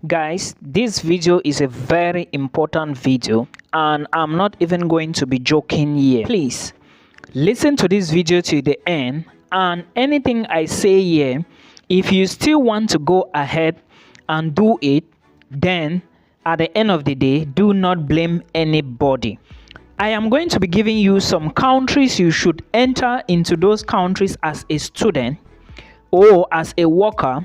Guys, this video is a very important video and I'm not even going to be joking here. Please listen to this video to the end, and anything I say here, if you still want to go ahead and do it, then at the end of the day, do not blame anybody. I am going to be giving you some countries you should enter into those countries as a student or as a worker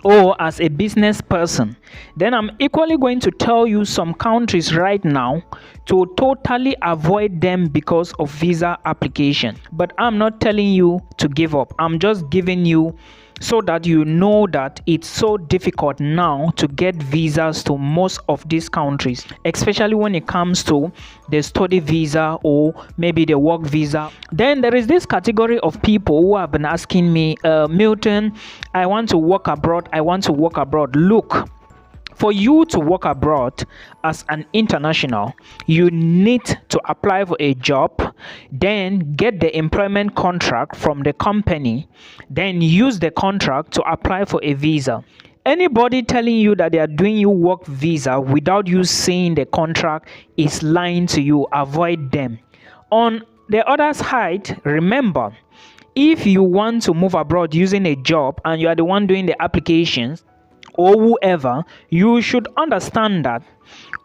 or as a business person. Then I'm equally going to tell you some countries right now to totally avoid them because of visa application. But I'm not telling you to give up. I'm just giving you so that you know that it's so difficult now to get visas to most of these countries, especially when it comes to the study visa or maybe the work visa. Then there is this category of people who have been asking me, Milton, I want to work abroad. Look, for you to work abroad as an international, you need to apply for a job, then get the employment contract from the company, then use the contract to apply for a visa. Anybody telling you that they are doing you work visa without you seeing the contract is lying to you. Avoid them. On the other side, remember, if you want to move abroad using a job and you are the one doing the applications, or whoever, you should understand that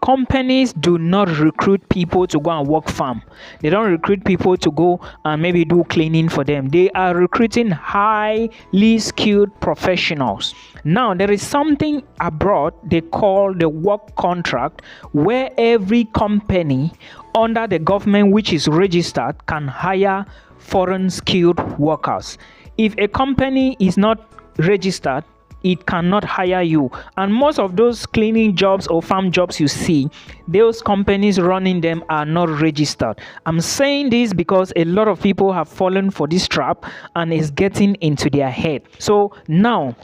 companies do not recruit people to go and work farm. They don't recruit people to go and maybe do cleaning for them. They are recruiting highly skilled professionals. Now, there is something abroad they call the work contract, where every company under the government which is registered can hire foreign skilled workers. If a company is not registered, it cannot hire you. And most of those cleaning jobs or farm jobs you see, those companies running them are not registered. I'm saying this because a lot of people have fallen for this trap and it's getting into their head. So now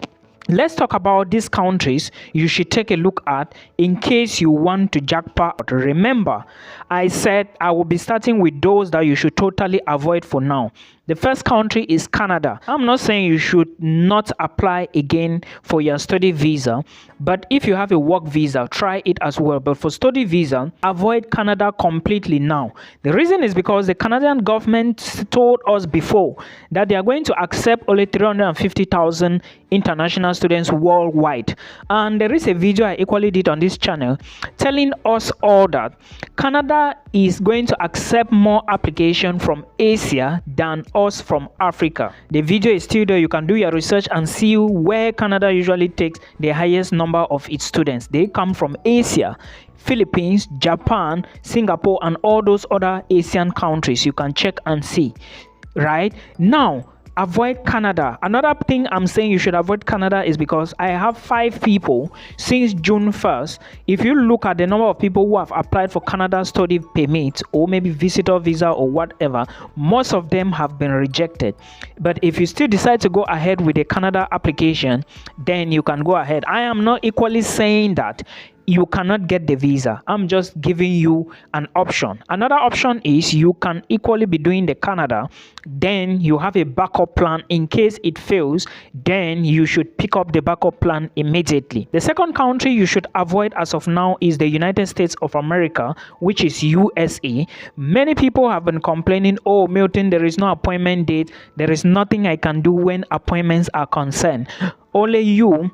let's talk about these countries you should take a look at in case you want to jackpot. Remember, I said I will be starting with those that you should totally avoid for now. The first country is Canada. I'm not saying you should not apply again for your study visa, but if you have a work visa, try it as well. But for study visa, avoid Canada completely now. The reason is because the Canadian government told us before that they are going to accept only 350,000 international students worldwide. And there is a video I equally did on this channel telling us all that Canada is going to accept more application from Asia than us from Africa. The video is still there. You can do your research and see where Canada usually takes the highest number of its students. They come from Asia, Philippines, Japan, Singapore, and all those other Asian countries. You can check and see. Right now, avoid Canada. Another thing I'm saying you should avoid Canada is because I have 5 people since June 1st. If you look at the number of people who have applied for Canada study permit or maybe visitor visa or whatever, most of them have been rejected. But if you still decide to go ahead with the Canada application, then you can go ahead. I am not equally saying that you cannot get the visa. I'm just giving you an option. Another option is you can equally be doing the Canada, then you have a backup plan in case it fails, then you should pick up the backup plan immediately. The second country you should avoid as of now is the United States of America, which is USA. Many people have been complaining, oh Milton, there is no appointment date, there is nothing I can do when appointments are concerned. Only you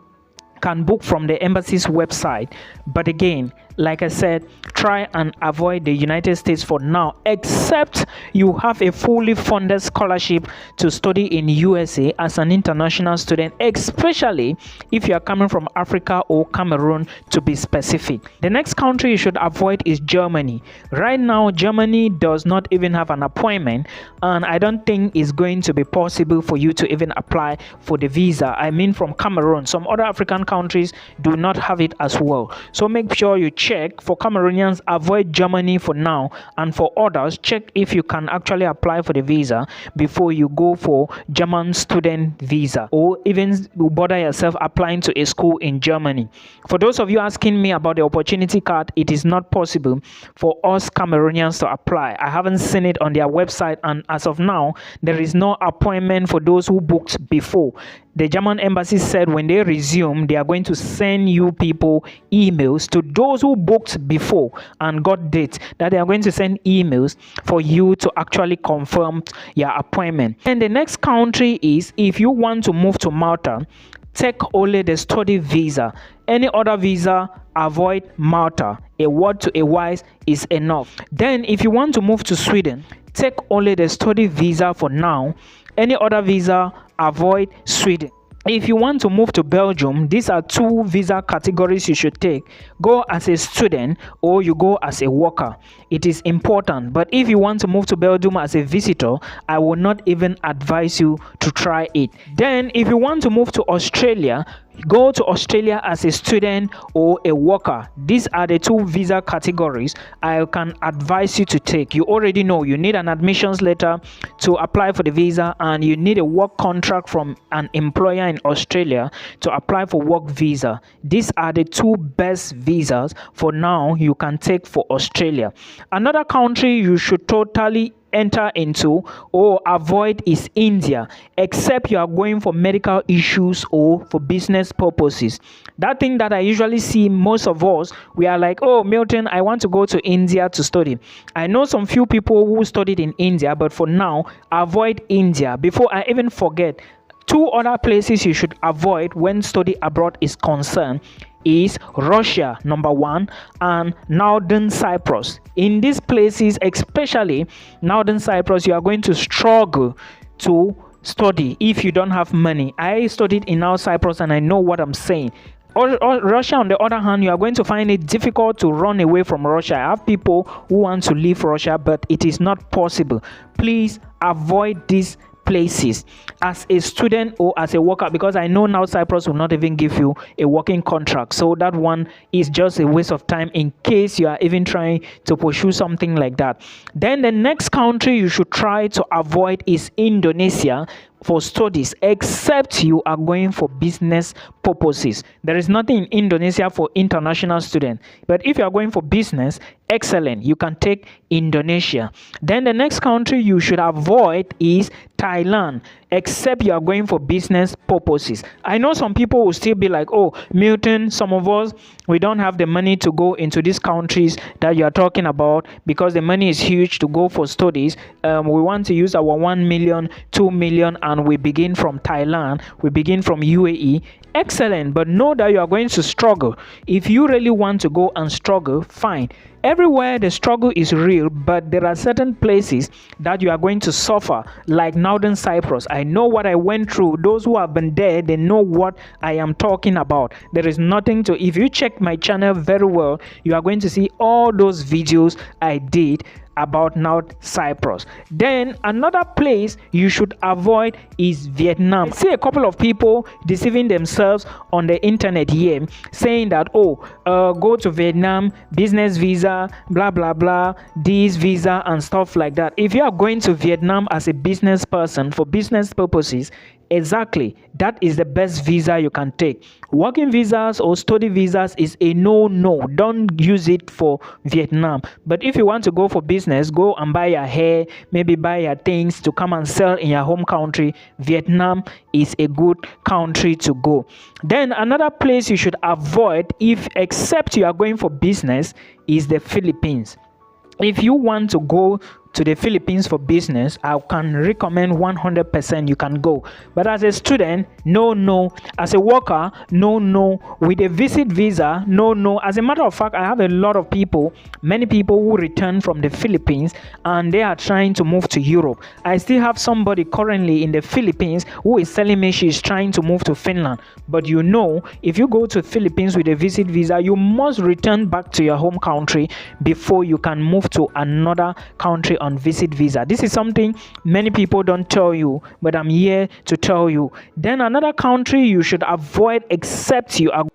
can book from the embassy's website. But again, like I said, try and avoid the United States for now, except you have a fully funded scholarship to study in USA as an international student, especially if you are coming from Africa or Cameroon, to be specific. The next country you should avoid is Germany. Right now, Germany does not even have an appointment, and I don't think it's going to be possible for you to even apply for the visa. I mean, from Cameroon. Some other African countries do not have it as well. So make sure you check. For Cameroonians, avoid Germany for now, and for others, check if you can actually apply for the visa before you go for German student visa, or even bother yourself applying to a school in Germany. For those of you asking me about the opportunity card, it is not possible for us Cameroonians to apply. I haven't seen it on their website, and as of now, there is no appointment for those who booked before. the German embassy said when they resume, they are going to send you people emails, to those who booked before and got dates, that they are going to send emails for you to actually confirm your appointment. And the next country is, if you want to move to Malta, take only the study visa. Any other visa, avoid Malta. A word to a wise is enough. Then if you want to move to Sweden, take only the study visa for now. Any other visa, avoid Sweden. If you want to move to Belgium, these are two visa categories you should take. Go as a student or you go as a worker. It is important. But if you want to move to Belgium as a visitor, I will not even advise you to try it. Then if you want to move to Australia, go to Australia as a student or a worker. These are the two visa categories I can advise you to take. You already know you need an admissions letter to apply for the visa, and you need a work contract from an employer in Australia to apply for work visa. These are the two best visas for now you can take for Australia. Another country you should totally enter into or avoid is India, except you are going for medical issues or for business purposes. That thing that I usually see most of us, we are like, oh Milton, I want to go to India to study. I know some few people who studied in India, but for now, avoid India. Before I even forget, two other places you should avoid when study abroad is concerned is Russia, number one, and Northern Cyprus. In these places, especially Northern Cyprus, you are going to struggle to study if you don't have money. I studied in North Cyprus and I know what I'm saying. Russia, on the other hand, you are going to find it difficult to run away from Russia. I have people who want to leave Russia, but it is not possible. Please avoid these places as a student or as a worker, because I know now Cyprus will not even give you a working contract, so that one is just a waste of time in case you are even trying to pursue something like that. Then the next country you should try to avoid is Indonesia for studies, except you are going for business purposes. There is nothing in Indonesia for international students, but if you are going for business, excellent, you can take Indonesia. Then the next country you should avoid is Thailand, except you are going for business purposes. I know some people will still be like, oh Milton, some of us, we don't have the money to go into these countries that you are talking about because the money is huge to go for studies. We want to use our 1 million, 2 million, and we begin from Thailand, we begin from UAE. Excellent, but know that you are going to struggle. If you really want to go and struggle, fine. Everywhere the struggle is real, but there are certain places that you are going to suffer, like Northern Cyprus. I know what I went through. Those who have been there, they know what I am talking about. There is nothing to, if you check my channel very well, you are going to see all those videos I did about North Cyprus. Then another place you should avoid is Vietnam. I see a couple of people deceiving themselves on the internet here, saying that go to Vietnam, business visa, blah blah blah, this visa and stuff like that. If you are going to Vietnam as a business person for business purposes, exactly, that is the best visa you can take. Working visas or study visas is a no. Don't use it for Vietnam. But if you want to go for business, go and buy your hair, maybe buy your things to come and sell in your home country. Vietnam is a good country to go. Then another place you should avoid, except you are going for business, is the Philippines. If you want to go to the Philippines for business, I can recommend 100% you can go. But as a student, no. As a worker, no. With a visit visa, no. As a matter of fact, I have a lot of people, many people who return from the Philippines and they are trying to move to Europe. I still have somebody currently in the Philippines who is telling me she's trying to move to Finland. But you know, if you go to the Philippines with a visit visa, you must return back to your home country before you can move to another country on visit visa. This is something many people don't tell you, but I'm here to tell you. Then another country you should avoid except you are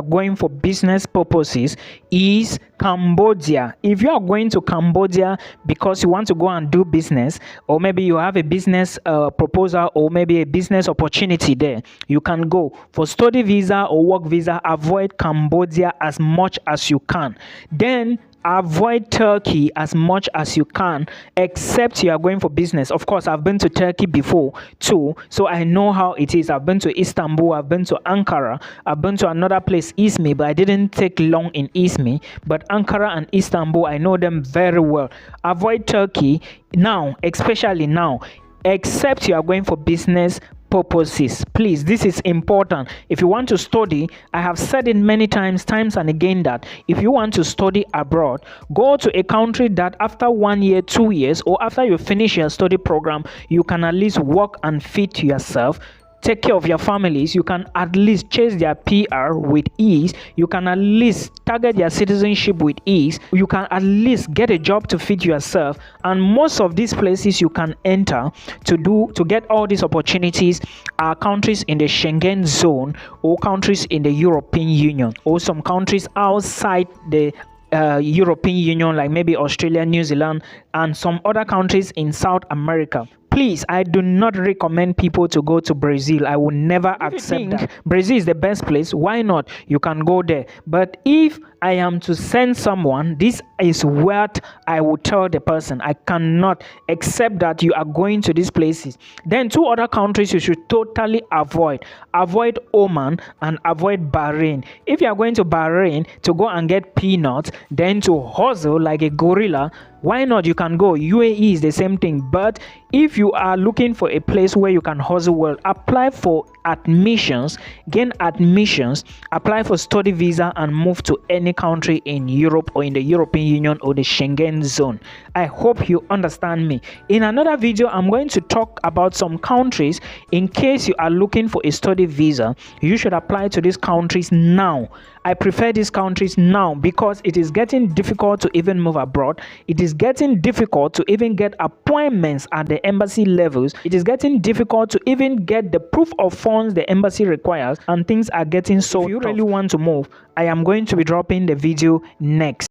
going for business purposes is Cambodia. If you are going to Cambodia because you want to go and do business, or maybe you have a business proposal or maybe a business opportunity there, you can go. For study visa or work visa, avoid Cambodia as much as you can. Then avoid Turkey as much as you can, except you are going for business. Of course, I've been to Turkey before too, so I know how it is. I've been to Istanbul, I've been to Ankara, I've been to another place, Izmir, but I didn't take long in Izmir. But Ankara and Istanbul, I know them very well. Avoid Turkey now, especially now, except you are going for business purposes. Please, this is important. If you want to study, I have said it many times and again, that if you want to study abroad, go to a country that after 1 year, 2 years, or after you finish your study program, you can at least work and feed yourself, take care of your families. You can at least chase their PR with ease. You can at least target their citizenship with ease. You can at least get a job to feed yourself. And most of these places you can enter to get all these opportunities are countries in the Schengen zone, or countries in the European Union, or some countries outside the European Union, like maybe Australia, New Zealand, and some other countries in South America. Please, I do not recommend people to go to Brazil. I will never accept that. Brazil is the best place. Why not? You can go there. But if I am to send someone, this is what I will tell the person. I cannot accept that you are going to these places. Then 2 other countries you should totally avoid. Avoid Oman and avoid Bahrain. If you are going to Bahrain to go and get peanuts, then to hustle like a gorilla, why not? You can go. UAE is the same thing. But if you are looking for a place where you can hustle well, apply for admissions, gain admissions, apply for study visa, and move to any country in Europe or in the European Union or the Schengen zone. I hope you understand me. In another video, I'm going to talk about some countries. In case you are looking for a study visa, you should apply to these countries now. I prefer these countries now because it is getting difficult to even move abroad. It is getting difficult to even get appointments at the embassy levels. It is getting difficult to even get the proof of funds the embassy requires, and things are getting so tough. If you really want to move, I am going to be dropping the video next.